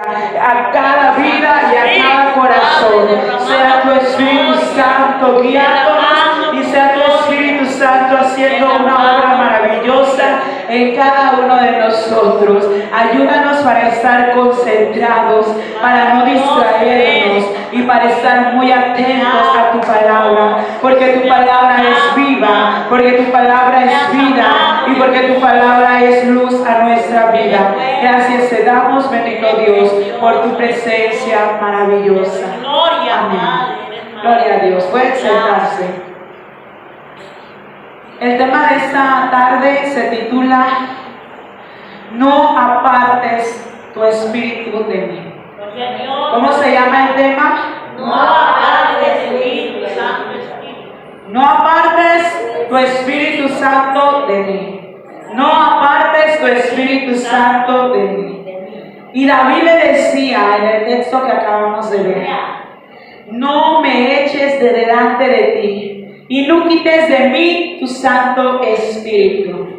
a cada vida y a cada corazón. Sea tu Espíritu Santo guiándonos y sea tu Espíritu Santo haciendo una obra maravillosa en cada uno de nosotros. Ayúdanos para estar concentrados, para no distraernos y para estar muy atentos a tu palabra, porque tu palabra es viva, porque tu palabra es vida y porque tu palabra es luz a nuestra vida. Gracias te damos, bendito Dios, por tu presencia maravillosa. Amén. Gloria a Dios. Pueden sentarse. El tema de esta tarde se titula No apartes tu espíritu de mí. ¿Cómo se llama el tema? No apartes tu Espíritu Santo. No apartes tu Espíritu Santo de mí. No apartes tu Espíritu Santo de mí. Y David le decía en el texto que acabamos de ver: no me eches de delante de ti y no quites de mí tu Santo Espíritu.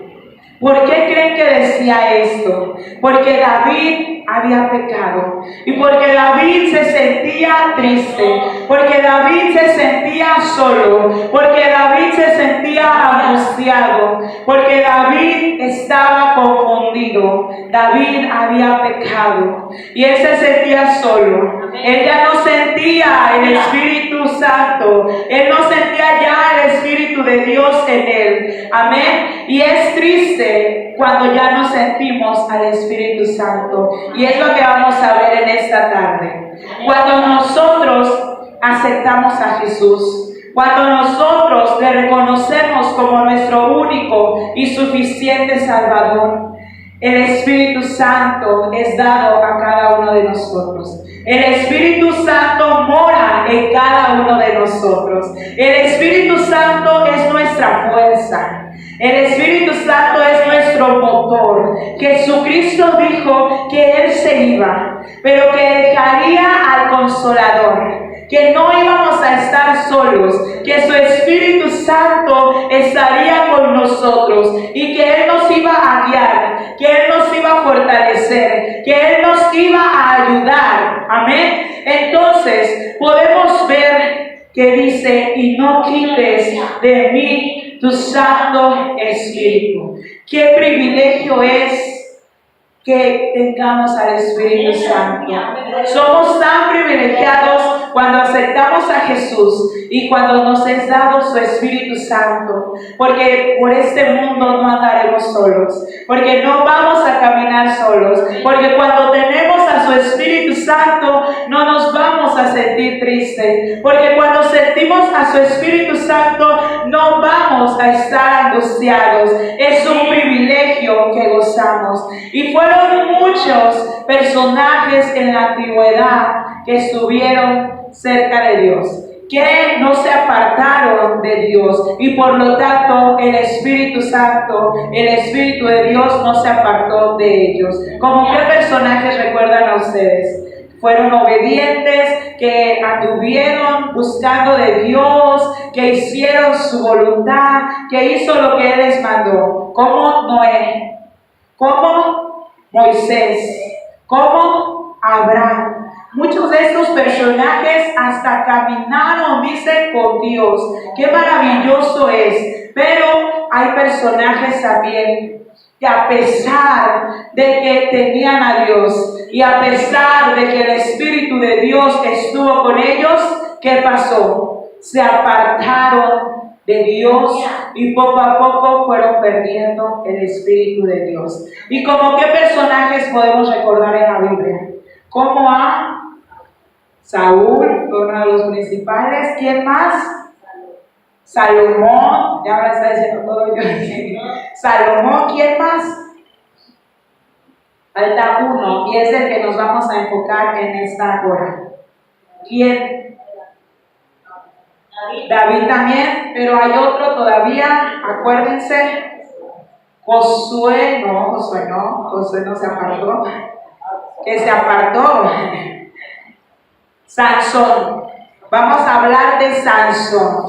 ¿Por qué creen que decía esto? Porque David había pecado y porque David se sentía triste, porque David se sentía solo, porque David se sentía angustiado, porque David estaba confundido. David había pecado y él se sentía solo. Él ya no sentía el Espíritu Santo, él no sentía ya el Espíritu de Dios en él. Amén. Y es triste cuando ya no sentimos al Espíritu Santo. Y es lo que vamos a ver en esta tarde. Cuando nosotros aceptamos a Jesús, cuando nosotros le reconocemos como nuestro único y suficiente Salvador, el Espíritu Santo es dado a cada uno de nosotros. El Espíritu Santo mora en cada uno de nosotros. El Espíritu Santo es nuestra fuerza. El Espíritu Santo es nuestro motor. Jesucristo dijo que Él se iba, pero que dejaría al Consolador, que no íbamos a estar solos, que su Espíritu Santo estaría con nosotros y que Él nos iba a guiar, que Él nos iba a fortalecer, que Él nos iba a ayudar. Amén. Entonces podemos ver que dice: y no quites de mí tu Santo Espíritu. Qué privilegio es que tengamos al Espíritu Santo. Somos tan privilegiados cuando aceptamos a Jesús y cuando nos es dado su Espíritu Santo, porque por este mundo no andaremos solos, porque no vamos a caminar solos, porque cuando tenemos a su Espíritu Santo no nos vamos a sentir tristes, porque cuando sentimos a su Espíritu Santo no vamos a estar angustiados. Es un privilegio que gozamos. Y fueron muchos personajes en la antigüedad que estuvieron cerca de Dios, que no se apartaron de Dios, y por lo tanto el Espíritu Santo, el Espíritu de Dios no se apartó de ellos. ¿Cómo qué personajes recuerdan a ustedes? Fueron obedientes, que anduvieron buscando de Dios, que hicieron su voluntad, que hizo lo que Él les mandó, como Noé, como Moisés, como Abraham. Muchos de estos personajes hasta caminaron, dicen, con Dios. ¡Qué maravilloso es! Pero hay personajes también que, a pesar de que tenían a Dios y a pesar de que el Espíritu de Dios estuvo con ellos, ¿qué pasó? Se apartaron de Dios y poco a poco fueron perdiendo el Espíritu de Dios. ¿Y como qué personajes podemos recordar en la Biblia? Como a Saúl, uno de los principales. ¿Quién más? Salomón. Ya me está diciendo todo yo. Salomón. ¿Quién más? Falta uno y es el que nos vamos a enfocar en esta hora. ¿Quién? David también, pero hay otro todavía, acuérdense. Josué no se apartó. Que se apartó. Sansón. Vamos a hablar de Sansón.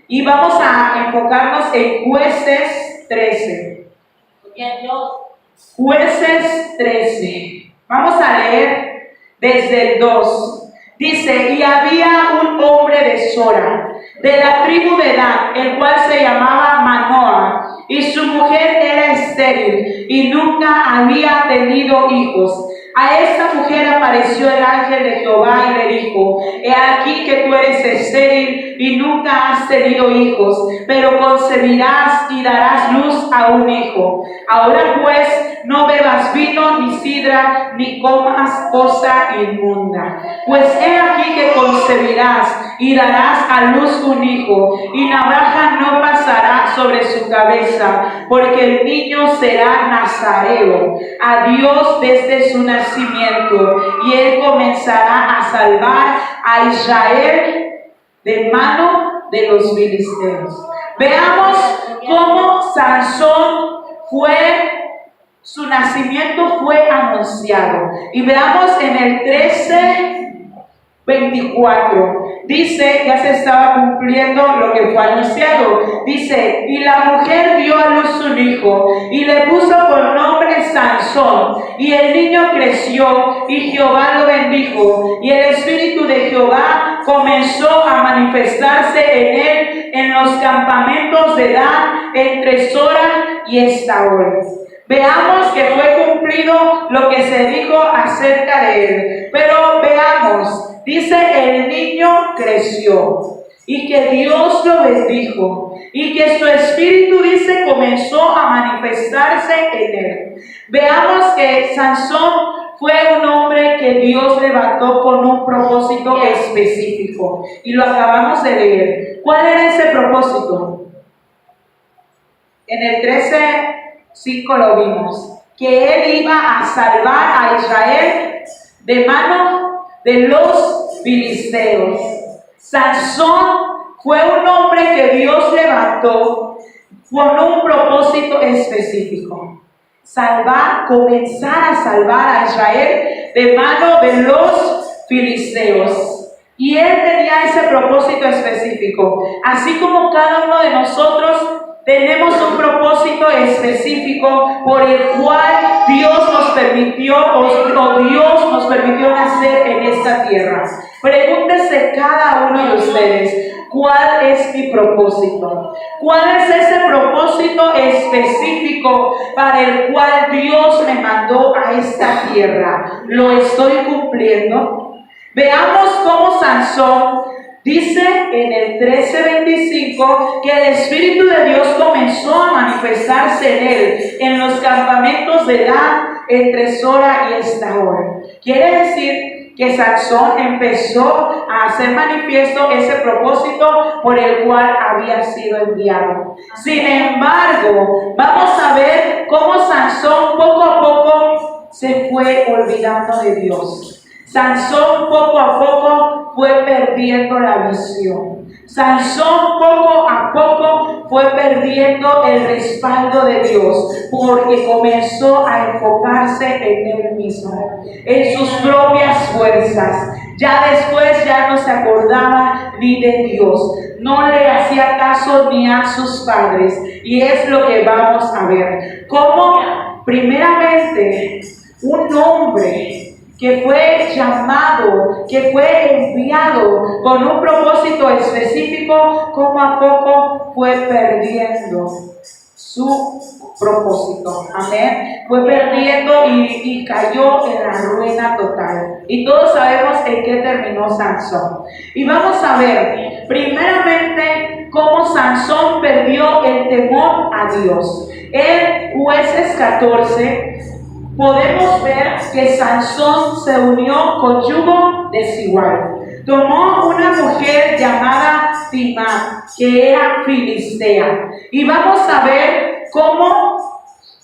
Y vamos a enfocarnos en Jueces 13. Jueces 13. Vamos a leer desde el 2. Dice, y había un hombre de Sora, de la tribu de Dan, el cual se llamaba Manoah, y su mujer era estéril, y nunca había tenido hijos. A esta mujer apareció el ángel de Jehová y le dijo, he aquí que tú eres estéril y nunca has tenido hijos, pero concebirás y darás luz a un hijo. Ahora pues, no bebas vino ni sidra, ni comas cosa inmunda. Pues he aquí que concebirás y darás a luz un hijo, y navaja no pasará sobre su cabeza, porque el niño será nazareo a Dios desde su nacimiento, y él comenzará a salvar a Israel de mano de los filisteos. Veamos cómo Sansón su nacimiento fue anunciado. Y veamos en el 13:24. Dice, ya se estaba cumpliendo lo que fue anunciado. Dice, y la mujer dio a luz un hijo y le puso por nombre Sansón. Y el niño creció y Jehová lo bendijo. Y el espíritu de Jehová comenzó a manifestarse en él en los campamentos de Dan, entre Sora y Estaol. Veamos que fue cumplido lo que se dijo acerca de él. Pero veamos, dice, el niño creció y que Dios lo bendijo y que su espíritu, dice, comenzó a manifestarse en él. Veamos que Sansón fue un hombre que Dios levantó con un propósito específico. Y lo acabamos de leer. ¿Cuál era ese propósito? En el 13:5 lo vimos, que él iba a salvar a Israel de mano de los filisteos. Sansón fue un hombre que Dios levantó con un propósito específico. Comenzar a salvar a Israel de mano de los filisteos. Y él tenía ese propósito específico, así como cada uno de nosotros tenemos un propósito específico por el cual Dios nos permitió Dios nos permitió nacer en esta tierra. Pregúntese cada uno de ustedes, ¿cuál es mi propósito? ¿Cuál es ese propósito específico para el cual Dios me mandó a esta tierra? ¿Lo estoy cumpliendo? Veamos cómo Sansón dice en el 13:25 que el Espíritu de Dios comenzó a manifestarse en él, en los campamentos de Dan, entre Sora y Estaol. Quiere decir que Sansón empezó a hacer manifiesto ese propósito por el cual había sido enviado. Sin embargo, vamos a ver cómo Sansón poco a poco se fue olvidando de Dios. Sansón poco a poco fue perdiendo la visión. Sansón poco a poco fue perdiendo el respaldo de Dios, porque comenzó a enfocarse en él mismo, en sus propias fuerzas. Ya después ya no se acordaba ni de Dios, no le hacía caso ni a sus padres. Y es lo que vamos a ver. Cómo primeramente un hombre que fue llamado, que fue enviado con un propósito específico, poco a poco fue perdiendo su propósito. Amén. Fue perdiendo y cayó en la ruina total. Y todos sabemos en qué terminó Sansón. Y vamos a ver, primeramente, cómo Sansón perdió el temor a Dios. En Jueces 14, podemos ver que Sansón se unió con yugo desigual. Tomó una mujer llamada Timá, que era filistea. Y vamos a ver cómo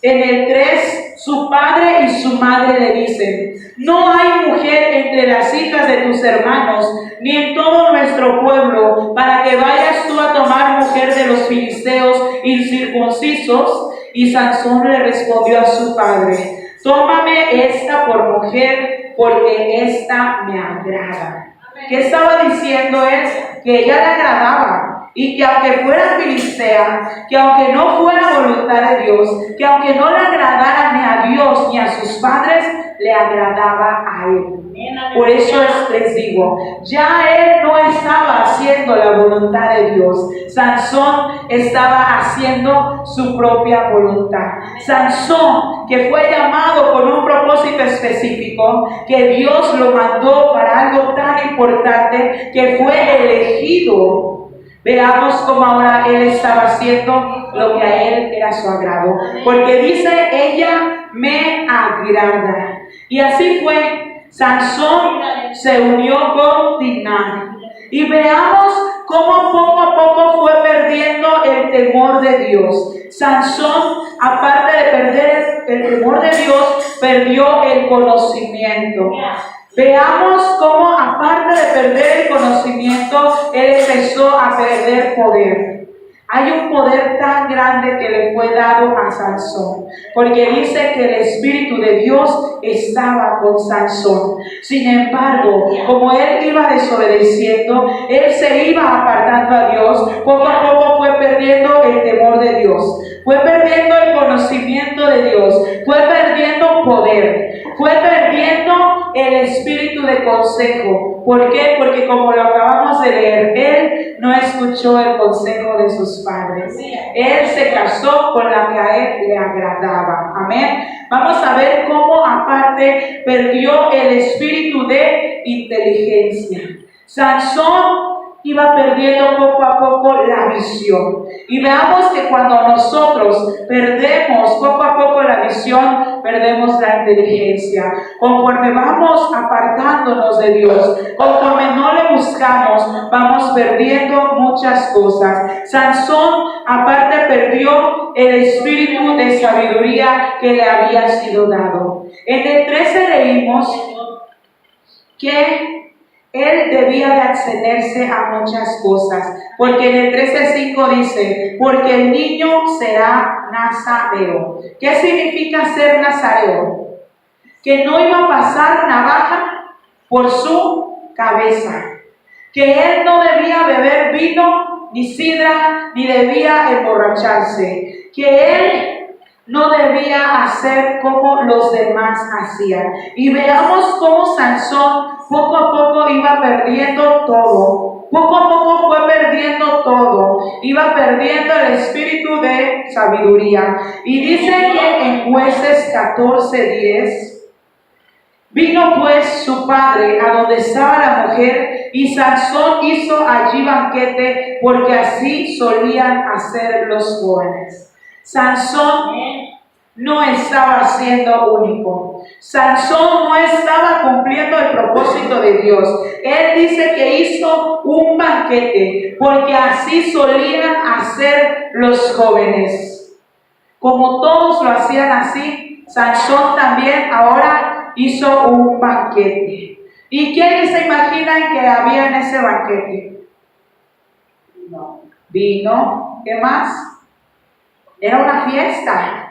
en el 3 su padre y su madre le dicen: no hay mujer entre las hijas de tus hermanos, ni en todo nuestro pueblo, para que vayas tú a tomar mujer de los filisteos incircuncisos. Y Sansón le respondió a su padre: tómame esta por mujer, porque esta me agrada. ¿Qué estaba diciendo él? Que ella le agradaba, y que aunque fuera filistea, que aunque no fuera voluntad de Dios, que aunque no le agradara ni a Dios ni a sus padres, le agradaba a él. Por eso les digo, ya él no estaba haciendo la voluntad de Dios. Sansón estaba haciendo su propia voluntad. Sansón, que fue llamado con un propósito específico, que Dios lo mandó para algo tan importante, que fue elegido. Veamos cómo ahora él estaba haciendo lo que a él era su agrado. Porque dice, ella me agrada. Y así fue. Sansón se unió con Timná. Y veamos cómo poco a poco fue perdiendo el temor de Dios. Sansón, aparte de perder el temor de Dios, perdió el conocimiento. Veamos cómo, aparte de perder el conocimiento, él empezó a perder poder. Hay un poder tan grande que le fue dado a Sansón, porque dice que el Espíritu de Dios estaba con Sansón. Sin embargo, como él iba desobedeciendo, él se iba apartando a Dios, poco a poco fue perdiendo el temor de Dios, fue perdiendo el conocimiento de Dios, fue perdiendo poder, fue perdiendo el espíritu de consejo. ¿Por qué? Porque como lo acabamos de leer, él no escuchó el consejo de sus padres. Él se casó con la que a él le agradaba. Amén. Vamos a ver cómo aparte perdió el espíritu de inteligencia. Sansón iba perdiendo poco a poco la visión. Y veamos que cuando nosotros perdemos poco a poco la visión, perdemos la inteligencia. Conforme vamos apartándonos de Dios, conforme no le buscamos, vamos perdiendo muchas cosas. Sansón aparte perdió el espíritu de sabiduría que le había sido dado. En el 13 leímos que él debía de abstenerse a muchas cosas, porque en el 13:5 dice, porque el niño será nazareo. ¿Qué significa ser nazareo? Que no iba a pasar navaja por su cabeza, que él no debía beber vino, ni sidra, ni debía emborracharse, que él no debía hacer como los demás hacían. Y veamos cómo Sansón poco a poco iba perdiendo todo. Poco a poco fue perdiendo todo. Iba perdiendo el espíritu de sabiduría. Y dice que en Jueces 14:10, vino pues su padre a donde estaba la mujer, y Sansón hizo allí banquete, porque así solían hacer los jóvenes. Sansón no estaba siendo único. Sansón no estaba cumpliendo el propósito de Dios. Él dice que hizo un banquete, porque así solían hacer los jóvenes. Como todos lo hacían así, Sansón también ahora hizo un banquete. ¿Y quiénes se imaginan que había en ese banquete? Vino. ¿Qué más? Era una fiesta.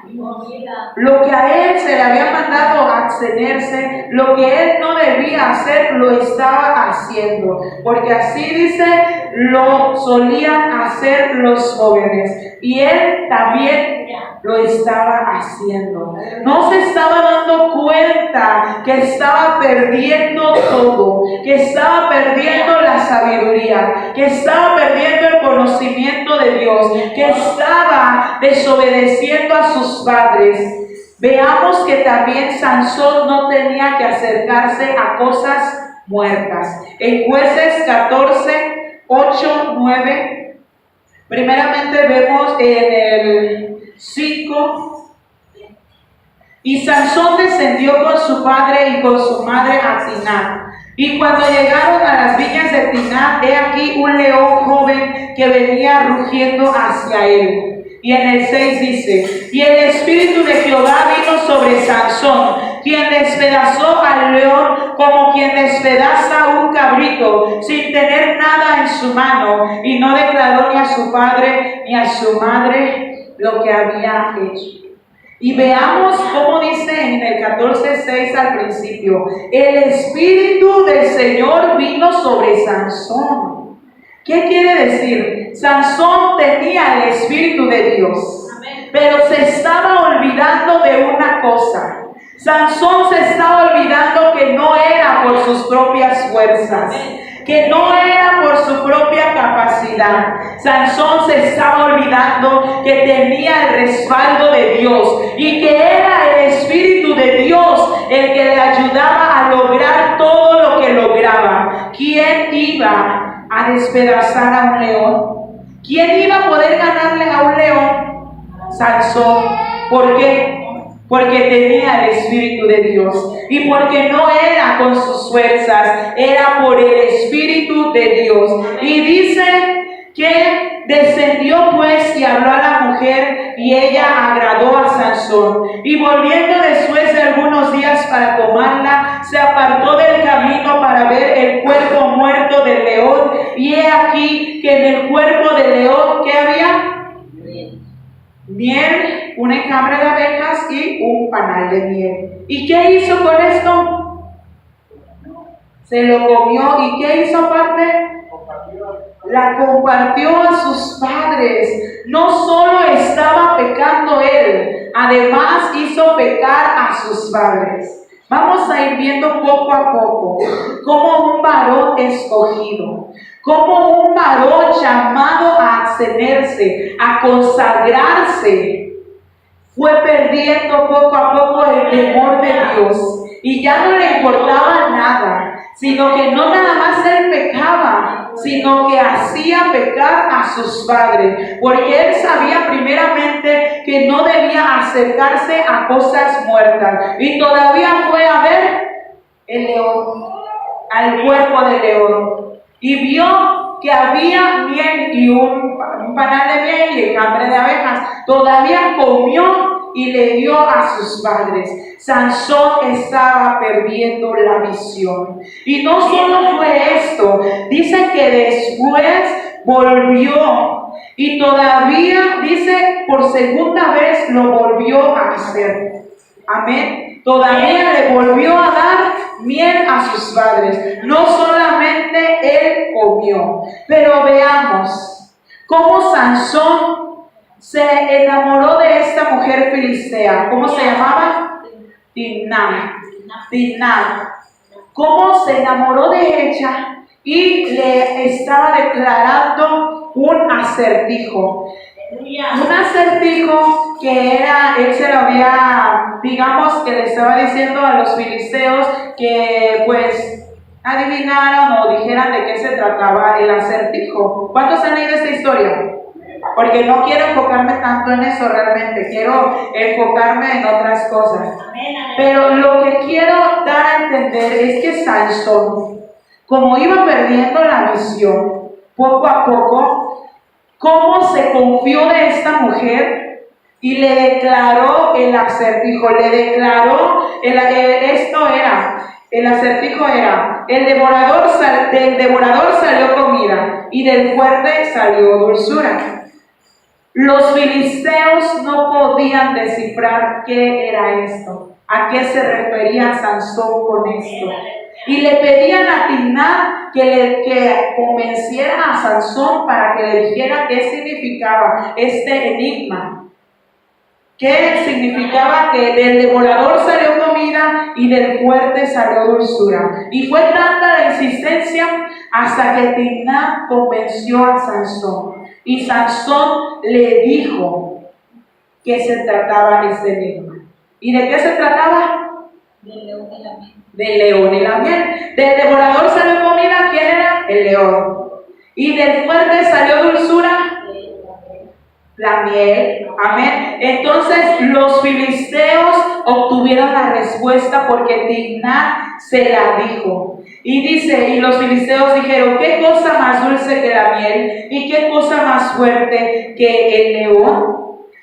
Lo que a él se le había mandado a abstenerse, lo que él no debía hacer, lo estaba haciendo. Porque así dice, lo solían hacer los jóvenes. Y él también lo estaba haciendo. No se estaba dando cuenta que estaba perdiendo todo, que estaba perdiendo la sabiduría, que estaba perdiendo el conocimiento de Dios, que estaba desobedeciendo a sus padres. Veamos que también Sansón no tenía que acercarse a cosas muertas. En Jueces 14:8-9, primeramente vemos en el 5. Y Sansón descendió con su padre y con su madre a Timná. Y cuando llegaron a las viñas de Timná, he aquí un león joven que venía rugiendo hacia él. Y en el 6 dice, y el Espíritu de Jehová vino sobre Sansón, quien despedazó al león como quien despedaza un cabrito, sin tener nada en su mano, y no declaró ni a su padre ni a su madre lo que había hecho. Y veamos cómo dice en el 14:6 al principio, el Espíritu del Señor vino sobre Sansón. ¿Qué quiere decir? Sansón tenía el Espíritu de Dios, pero se estaba olvidando de una cosa. Sansón se estaba olvidando que no era por sus propias fuerzas, que no era por su propia capacidad. Sansón se estaba olvidando que tenía el respaldo de Dios y que era el Espíritu de Dios el que le ayudaba a lograr todo lo que lograba. ¿Quién iba a despedazar a un león? ¿Quién iba a poder ganarle a un león? Sansón. ¿Por qué? Porque tenía el Espíritu de Dios y porque no era con sus fuerzas, era por el Espíritu de Dios. Y dice que descendió pues y habló a la mujer y ella agradó a Sansón. Y volviendo después de algunos días para tomarla, se apartó del camino para ver el cuerpo muerto del león. Y he aquí que en el cuerpo del león, ¿qué había? Miel, un enjambre de abejas y un panal de miel. ¿Y qué hizo con esto? Se lo comió. ¿Y qué hizo aparte? La compartió a sus padres. No solo estaba pecando él, además hizo pecar a sus padres. Vamos a ir viendo poco a poco cómo un varón escogido, como un varón llamado a abstenerse, a consagrarse, fue perdiendo poco a poco el temor de Dios y ya no le importaba nada, sino que no nada más él pecaba, sino que hacía pecar a sus padres, porque él sabía primeramente que no debía acercarse a cosas muertas y todavía fue a ver el león, al cuerpo del león. Y vio que había miel y un panal de miel y enjambre de abejas. Todavía comió y le dio a sus padres. Sansón estaba perdiendo la visión. Y no solo fue esto, dice que después volvió y todavía, dice, por segunda vez lo volvió a hacer. Amén. Todavía le volvió a dar miel a sus padres. No solamente él comió, pero veamos cómo Sansón se enamoró de esta mujer filistea. ¿Cómo se llamaba? Timná. Cómo se enamoró de ella y le estaba declarando un acertijo. Un acertijo que era, él se lo había, digamos que le estaba diciendo a los filisteos que pues adivinaran o dijeran de qué se trataba el acertijo. ¿Cuántos han leído esta historia? Porque no quiero enfocarme tanto en eso realmente, quiero enfocarme en otras cosas. Pero lo que quiero dar a entender es que Sansón, como iba perdiendo la visión, poco a poco, cómo se confió de esta mujer y le declaró el acertijo, le declaró, el acertijo era, del devorador salió comida y del fuerte salió dulzura. Los filisteos no podían descifrar qué era esto, a qué se refería Sansón con esto. Y le pedían a Timná que convenciera a Sansón para que le dijera qué significaba este enigma. ¿Qué significaba que del devorador salió comida y del fuerte salió dulzura? Y fue tanta la insistencia hasta que Timná convenció a Sansón. Y Sansón le dijo que se trataba este enigma. ¿Y de qué se trataba? Del león y la miel. Del león y la miel. Del devorador salió comida, ¿quién era? El león. Y del fuerte salió dulzura, la miel. Amén. Entonces los filisteos obtuvieron la respuesta porque Timná se la dijo. Y dice, y los filisteos dijeron, ¿qué cosa más dulce que la miel? ¿Y qué cosa más fuerte que el león?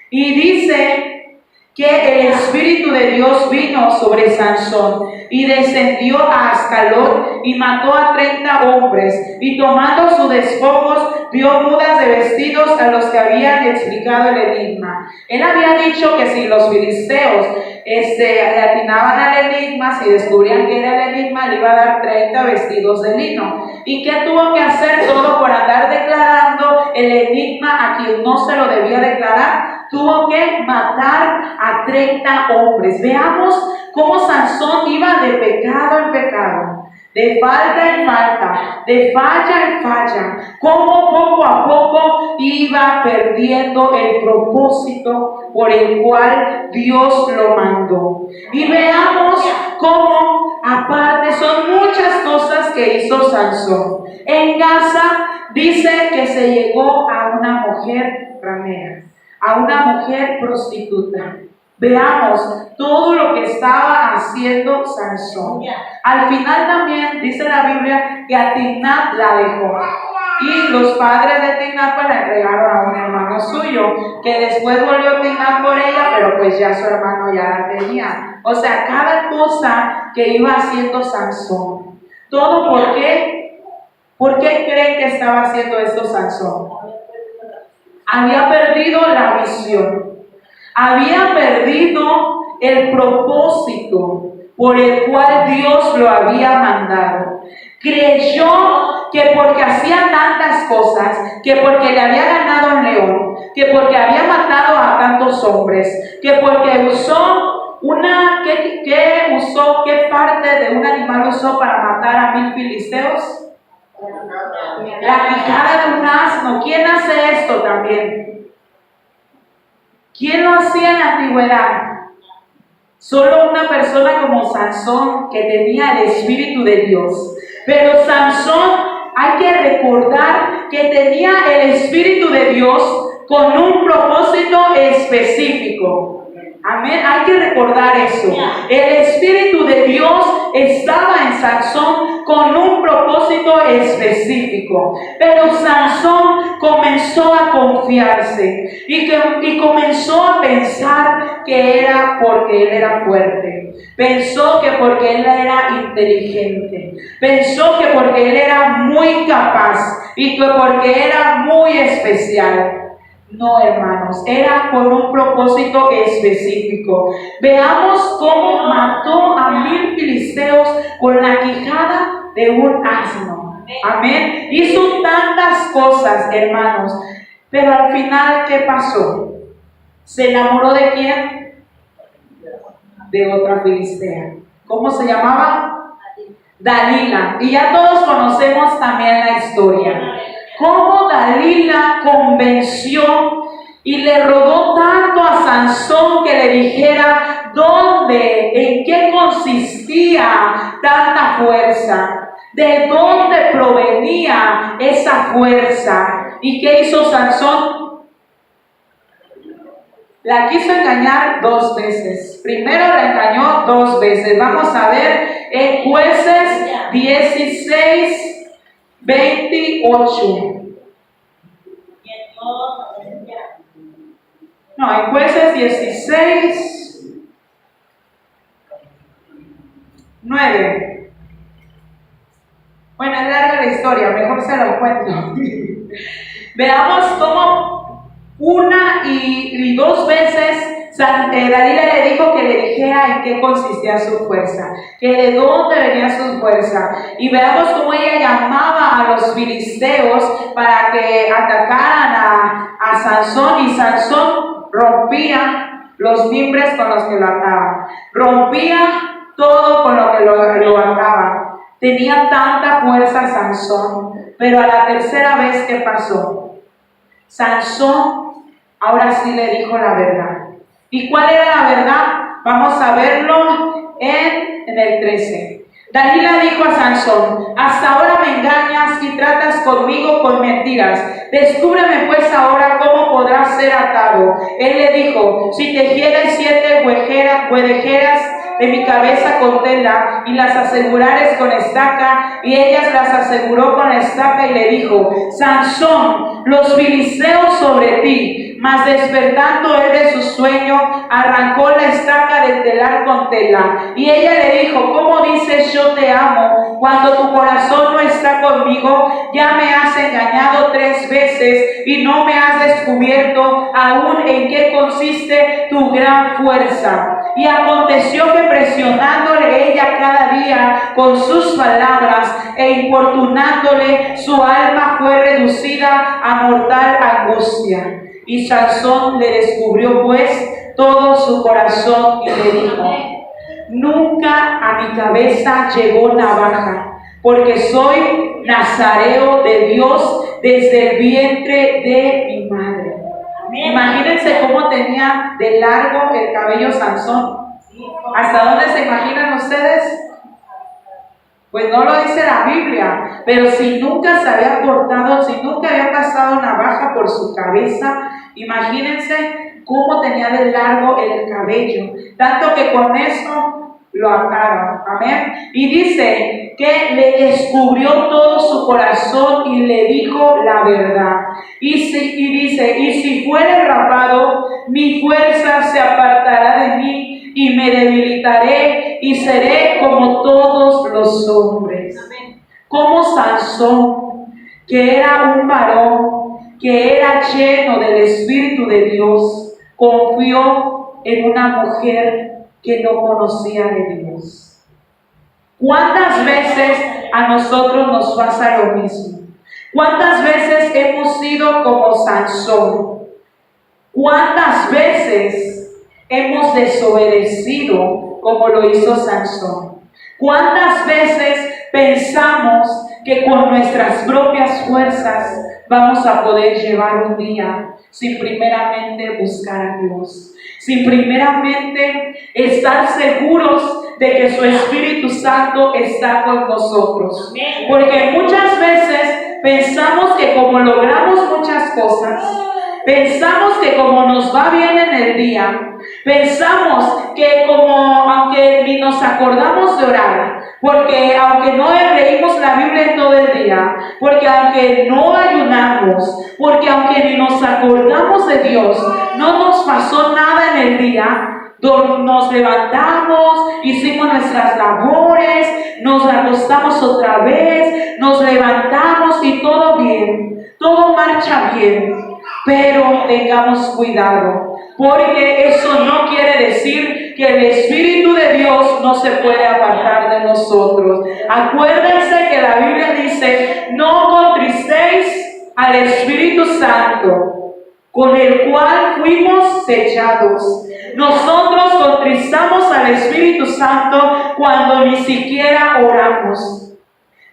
Y dice que el Espíritu de Dios vino sobre Sansón y descendió a Ascalón y mató a 30 hombres y tomando sus despojos dio mudas de vestidos a los que habían explicado el enigma. Él había dicho que si los filisteos le atinaban al enigma, si descubrían que era el enigma, le iba a dar 30 vestidos de lino. ¿Y qué tuvo que hacer? Todo por andar declarando el enigma a quien no se lo debía declarar. tuvo que matar a 30 hombres. Veamos cómo Sansón iba de pecado en pecado, de falta en falta, de falla en falla, cómo poco a poco iba perdiendo el propósito por el cual Dios lo mandó. Y veamos cómo, aparte, son muchas cosas que hizo Sansón. En Gaza dice que se llegó a una mujer ramera, a una mujer prostituta. Veamos todo lo que estaba haciendo Sansón. Al final también dice la Biblia que a Timnat la dejó. Y los padres de Timnat pues la entregaron a un hermano suyo, que después volvió Timnat por ella, pero pues ya su hermano ya la tenía. O sea, cada cosa que iba haciendo Sansón. ¿Todo por qué? ¿Por qué creen que estaba haciendo esto Sansón? Había perdido la visión. Había perdido el propósito por el cual Dios lo había mandado. Creyó que porque hacía tantas cosas, que porque le había ganado un león, que porque había matado a tantos hombres, que porque usó ¿qué parte de un animal usó para matar a 1000 filisteos? La quijada de un asno. ¿Quién hace esto también? ¿Quién lo hacía en la antigüedad? Solo una persona como Sansón, que tenía el Espíritu de Dios. Pero Sansón, hay que recordar que tenía el Espíritu de Dios con un propósito específico. Amén, hay que recordar eso. El Espíritu de Dios estaba en Sansón con un propósito específico. Pero Sansón comenzó a confiarse y comenzó a pensar que era porque él era fuerte. Pensó que porque él era inteligente. Pensó que porque él era muy capaz y que porque era muy especial. No, hermanos, era con un propósito específico. Veamos cómo mató a 1000 filisteos con la quijada de un asno. Amén. Hizo tantas cosas, hermanos, pero al final, ¿qué pasó? ¿Se enamoró de quién? De otra filistea. ¿Cómo se llamaba? Dalila. Y ya todos conocemos también la historia. Cómo Dalila convenció y le rogó tanto a Sansón que le dijera dónde, en qué consistía tanta fuerza, de dónde provenía esa fuerza. ¿Y qué hizo Sansón? La quiso engañar 2 veces. Primero la engañó 2 veces. Vamos a ver en Jueces 16. 28. No, en Jueces 16, 9. Bueno, es larga la historia, mejor se lo cuento. Veamos cómo 1 y 2 veces Dalila le dijo que le dijera en qué consistía su fuerza, que de dónde venía su fuerza. Y veamos cómo ella llamaba a los filisteos para que atacaran a Sansón, y Sansón rompía los mimbres con los que lo ataban, rompía todo con lo que lo ataban. Tenía tanta fuerza Sansón, pero a la tercera vez, ¿qué pasó? Sansón ahora sí le dijo la verdad. ¿Y cuál era la verdad? Vamos a verlo en el 13. Dalila dijo a Sansón: hasta ahora me engañas y tratas conmigo con mentiras. Descúbreme pues ahora cómo podrás ser atado. Él le dijo: si tejierais 7 guedejeras de mi cabeza con tela y las asegurares con estaca. Y ellas las aseguró con estaca y le dijo: Sansón, los filisteos sobre ti. Mas despertando él de su sueño, arrancó la estaca del telar con tela. Y ella le dijo: ¿cómo dices yo te amo cuando tu corazón no está conmigo? Ya me has engañado 3 veces y no me has descubierto aún en qué consiste tu gran fuerza. Y aconteció que presionándole ella cada día con sus palabras e importunándole, su alma fue reducida a mortal angustia. Y Sansón le descubrió pues todo su corazón y le dijo: nunca a mi cabeza llegó navaja, porque soy nazareo de Dios desde el vientre de mi madre. Imagínense cómo tenía de largo el cabello Sansón. ¿Hasta dónde se imaginan ustedes? Pues no lo dice la Biblia, pero si nunca se había cortado, si nunca había pasado navaja por su cabeza, imagínense cómo tenía de largo el cabello, tanto que con eso lo ataron. Amén. Y dice que le descubrió todo su corazón y le dijo la verdad. Y dice, y si fuere rapado, mi fuerza se apartará de mí y me debilitaré y seré como todos los hombres. Como Sansón, que era un varón, que era lleno del Espíritu de Dios, confió en una mujer que no conocía de Dios. ¿Cuántas veces a nosotros nos pasa lo mismo? ¿Cuántas veces hemos sido como Sansón? ¿Cuántas veces hemos desobedecido como lo hizo Sansón? ¿Cuántas veces pensamos que con nuestras propias fuerzas vamos a poder llevar un día sin primeramente buscar a Dios? Sin primeramente estar seguros de que su Espíritu Santo está con nosotros. Porque muchas veces pensamos que como logramos muchas cosas, pensamos que como nos va bien en el día, pensamos que como aunque ni nos acordamos de orar, porque aunque no leímos la Biblia en todo el día, porque aunque no ayunamos, porque aunque ni nos acordamos de Dios, no nos pasó nada en el día, nos levantamos, hicimos nuestras labores, nos acostamos otra vez, nos levantamos y todo bien, todo marcha bien. Pero tengamos cuidado, porque eso no quiere decir que el Espíritu de Dios no se puede apartar de nosotros. Acuérdense que la Biblia dice: no contristéis al Espíritu Santo, con el cual fuimos sellados. Nosotros contristamos al Espíritu Santo cuando ni siquiera oramos.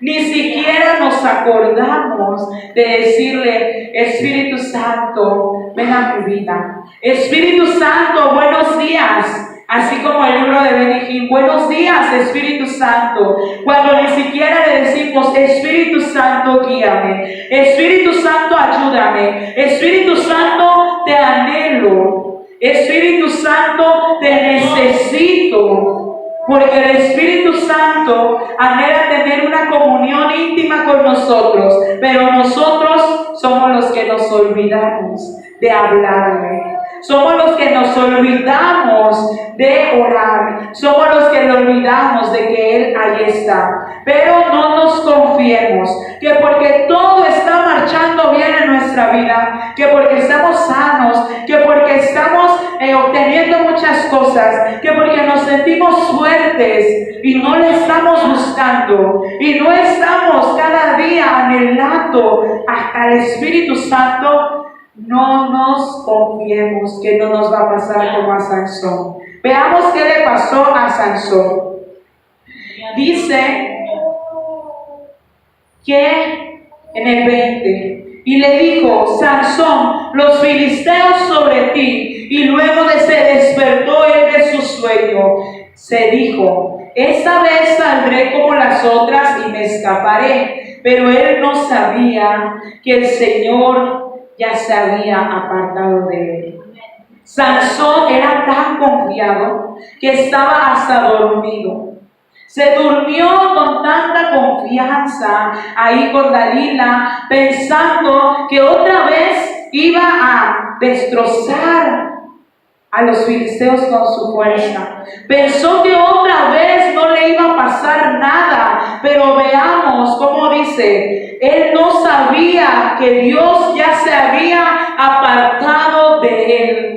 Ni siquiera nos acordamos de decirle: Espíritu Santo, ven a mi vida. Espíritu Santo, buenos días. Así como el libro de Benny Hinn, buenos días, Espíritu Santo. Cuando ni siquiera le decimos: Espíritu Santo, guíame. Espíritu Santo, ayúdame. Espíritu Santo, te anhelo. Espíritu Santo, te necesito. Porque el Espíritu Santo anhela tener una comunión íntima con nosotros, pero nosotros somos los que nos olvidamos de hablarle. Somos los que nos olvidamos de orar. Somos los que nos olvidamos de que Él ahí está. Pero no nos confiemos que porque todo está marchando bien en nuestra vida, que porque estamos sanos, que porque estamos obteniendo muchas cosas, que porque nos sentimos fuertes y no le estamos buscando y no estamos cada día anhelando al Espíritu Santo, no nos confiemos que no nos va a pasar como a Sansón. Veamos qué le pasó a Sansón. Dice que en el 20, y le dijo: Sansón, los filisteos sobre ti. Y luego se despertó él de su sueño. Se dijo: esta vez saldré como las otras y me escaparé. Pero él no sabía que el Señor ya se había apartado de él. Sansón era tan confiado que estaba hasta dormido. Se durmió con tanta confianza ahí con Dalila, pensando que otra vez iba a destrozar a los filisteos con su fuerza. Pensó que otra vez no le iba a pasar nada, pero veamos cómo dice: él no sabía que Dios ya se había apartado de él.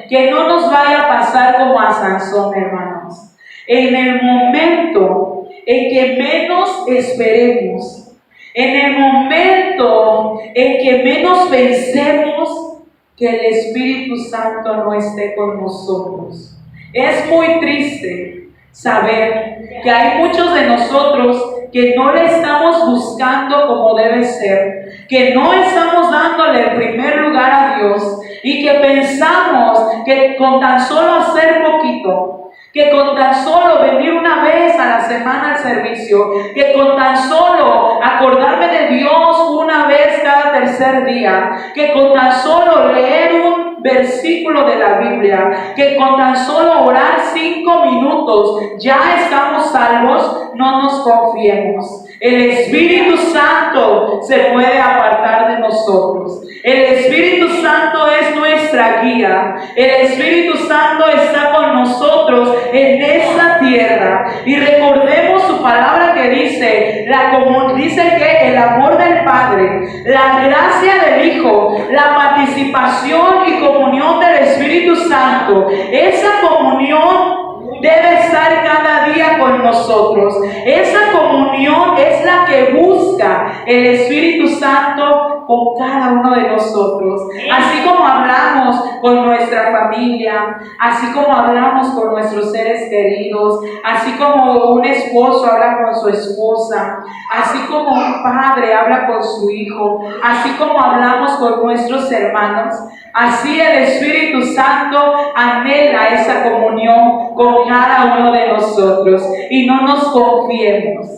Que no nos vaya a pasar como a Sansón, hermanos. En el momento en que menos esperemos, en el momento en que menos pensemos, que el Espíritu Santo no esté con nosotros. Es muy triste saber que hay muchos de nosotros que no le estamos buscando como debe ser, que no estamos dándole el primer lugar a Dios y que pensamos que con tan solo hacer poquito, que con tan solo venir una vez a la semana al servicio, que con tan solo acordarme de Dios una vez cada tercer día, que con tan solo leer un versículo de la Biblia, que con tan solo orar 5 minutos ya estamos salvos, no nos confiemos. El Espíritu Santo se puede apartar de nosotros. El Espíritu Santo es nuestra guía. El Espíritu Santo está con nosotros en esta tierra. Y recordemos su palabra que dice que el amor del Padre, la gracia del Hijo, la participación y comunión del Espíritu Santo, esa comunión debe estar cada día con nosotros. Esa comunión es la que busca el Espíritu Santo con cada uno de nosotros. Así como hablamos con nuestra familia, así como hablamos con nuestros seres queridos, así como un esposo habla con su esposa, así como un padre habla con su hijo, así como hablamos con nuestros hermanos, así el Espíritu Santo anhela esa comunión con cada uno de nosotros. Y no nos confiemos.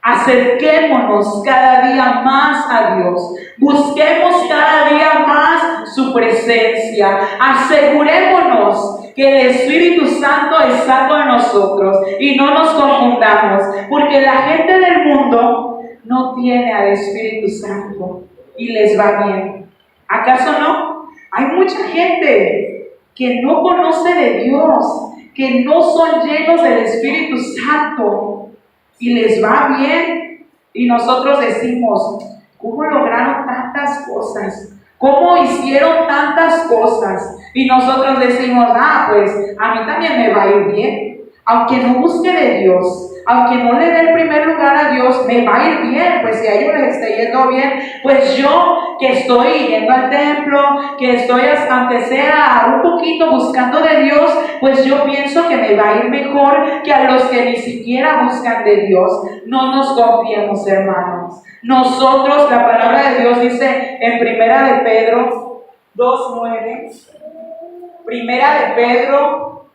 Acerquémonos cada día más a Dios. Busquemos cada día más su presencia. Asegurémonos que el Espíritu Santo está con nosotros y no nos confundamos, porque la gente del mundo no tiene al Espíritu Santo y les va bien. ¿Acaso no? Hay mucha gente que no conoce de Dios, que no son llenos del Espíritu Santo y les va bien. Y nosotros decimos, ¿cómo lograron tantas cosas? ¿Cómo hicieron tantas cosas? Y nosotros decimos, pues a mí también me va a ir bien. Aunque no busque de Dios, aunque no le dé el primer lugar a Dios, me va a ir bien. Pues si a ellos les está yendo bien, pues yo que estoy yendo al templo, que estoy aunque sea un poquito buscando de Dios, pues yo pienso que me va a ir mejor que a los que ni siquiera buscan de Dios. No nos confiemos, hermanos. Nosotros, la palabra de Dios dice en Primera de Pedro 2:9, Primera de Pedro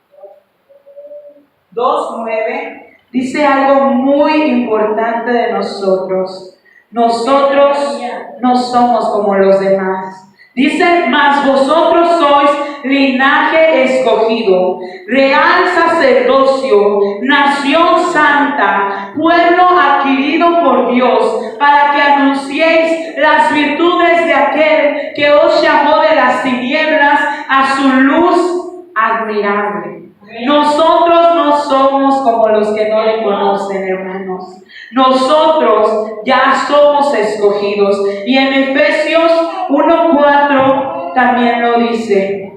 2:9, dice algo muy importante de nosotros. Nosotros no somos como los demás. Dice, mas vosotros sois linaje escogido, real sacerdocio, nación santa, pueblo adquirido por Dios, para que anunciéis las virtudes de aquel que os llamó de las tinieblas a su luz admirable. Nosotros no somos como los que no le conocen, hermanos. Nosotros ya somos escogidos. Y en Efesios 1:4 también lo dice.